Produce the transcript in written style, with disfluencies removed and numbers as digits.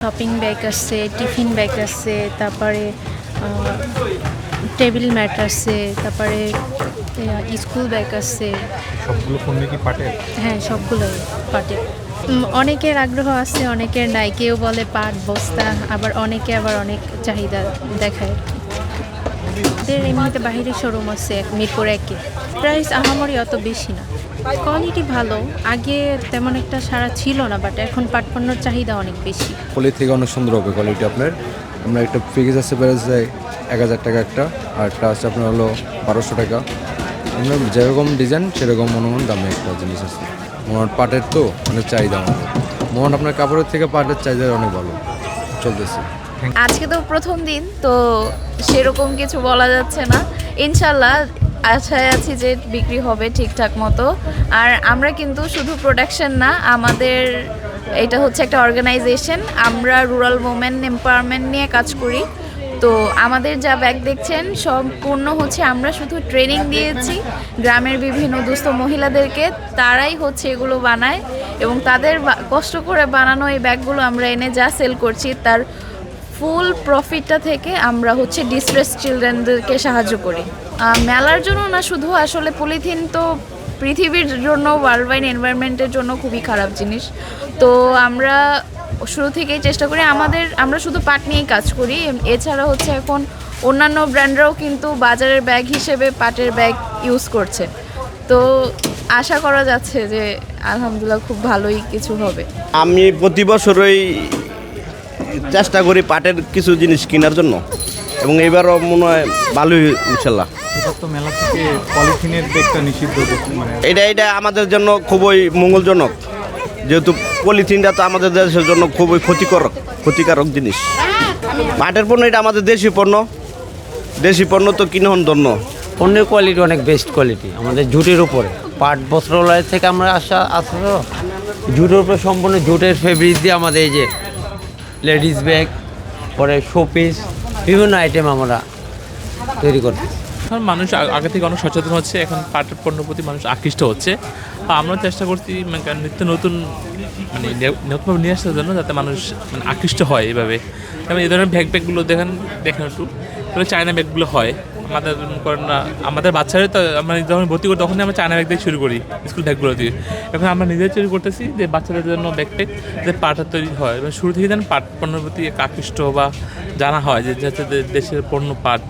Shopping bag আছে, tiffin bag আছে, তারপরে টেবিল ম্যাট আছে, তারপরে স্কুল ব্যাগ আছে। সবগুলো পণ্য কি পাটের? হ্যাঁ, সবগুলোই পাটের। অনেকের আগ্রহ আছে, অনেকের নাই। কেউ বলে পাট বস্তা, আবার অনেকে অনেক চাহিদা দেখায়। এদের এমনিতে বাহিরের শোরুম আছে মিরপুর 1-এ। প্রাইস আহামরি অত বেশি না, কোয়ালিটি ভালো। আগে তেমন একটা সারা ছিল না, বাট এখন পাট পণ্যর চাহিদা অনেক বেশি। পলি থেকে অনেক সুন্দর হবে কোয়ালিটি আপনার। আমরা একটা ফিক্স আছে প্রাইস যায় 1000 টাকা একটা, আর একটা আছে আপনার হলো 1200 টাকা। আপনার যেরকম ডিজাইন সেরকম মনোমান দামে একটা জিনিস আছে। মোহন পাটের তো অনেক চাহিদা আমাদের। মোহন আপনার কাপড়ের থেকে পাটের চাহিদা অনেক ভালো চলতেছে। আজকে তো প্রথম দিন, তো সেরকম কিছু বলা যাচ্ছে না। ইনশাল্লাহ আশায় আছি যে বিক্রি হবে ঠিকঠাক মতো। আর আমরা কিন্তু শুধু প্রোডাকশন না, আমাদের এটা হচ্ছে একটা অর্গানাইজেশন। আমরা রুরাল ওমেন এম্পাওয়ারমেন্ট নিয়ে কাজ করি। তো আমাদের যা ব্যাগ দেখছেন সম্পূর্ণ হচ্ছে আমরা শুধু ট্রেনিং দিয়েছি গ্রামের বিভিন্ন দুস্থ মহিলাদেরকে, তারাই হচ্ছে এগুলো বানায় এবং তাদের কষ্ট করে বানানো এই ব্যাগগুলো আমরা এনে যা সেল করছি তার ফুল প্রফিটটা থেকে আমরা হচ্ছে ডিস্ট্রেস চিলড্রেনদেরকে সাহায্য করি। মেলার জন্য না, শুধু আসলে পলিথিন তো পৃথিবীর জন্য, ওয়ার্ল্ড ওয়াইড এনভায়রনমেন্টের জন্য খুবই খারাপ জিনিস। তো আমরা শুরু থেকেই চেষ্টা করি, আমরা শুধু পাট নিয়েই কাজ করি। এছাড়া হচ্ছে এখন অন্যান্য ব্র্যান্ডরাও কিন্তু বাজারের ব্যাগ হিসেবে পাটের ব্যাগ ইউজ করছে। তো আশা করা যাচ্ছে যে আলহামদুলিল্লাহ খুব ভালোই কিছু হবে। আমি প্রতি বছরই চেষ্টা করি পাটের কিছু জিনিস কেনার জন্য, এবং এবারও মনে হয় ভালোই ইনশাল্লাহ। এটা তো মেলা থেকে পলিথিনের ব্যাগটা নিষিদ্ধ করছে, মানে এটা আমাদের জন্য খুবই মঙ্গলজনক, যেহেতু পলিথিনটা তো আমাদের দেশের জন্য খুবই ক্ষতিকারক জিনিস। পাটের পণ্য এটা আমাদের দেশি পণ্য তো কিনহন ধন্য। পণ্যের কোয়ালিটি অনেক বেস্ট কোয়ালিটি আমাদের জুটের উপরে। পাট বস্ত্রালয় থেকে আমরা আসলে জুটের উপরে সম্পূর্ণ জুটের ফেব্রিক দিয়ে আমাদের এই যে লেডিস ব্যাগ, পরে শোপিস, বিভিন্ন আইটেম আমরা তৈরি করছি। এখন মানুষ আগে থেকে অনেক সচেতন হচ্ছে, এখন পাটের পণ্যের প্রতি মানুষ আকৃষ্ট হচ্ছে। আমরা চেষ্টা করছি নিত্য নতুন নতুনভাবে নিয়ে আসার জন্য, যাতে মানুষ আকৃষ্ট হয় এইভাবে। এবং এই ধরনের ব্যাগগুলো দেখেন একটু চায়না ব্যাগগুলো হয় আমাদের বাচ্চারা। তো আমরা যখন ভর্তি করি তখনই আমরা চায়না ব্যাগ দিয়ে শুরু করি, স্কুল ব্যাগগুলো দিয়ে। এখন আমরা নিজেই তৈরি করতেছি যে বাচ্চাদের জন্য ব্যাগপ্যাক যে পাটের তৈরি হয়, এবং শুরু থেকে যেন পাট পণ্যের প্রতি আকৃষ্ট বা জানা হয় যে যাতে দেশের পণ্য পাট।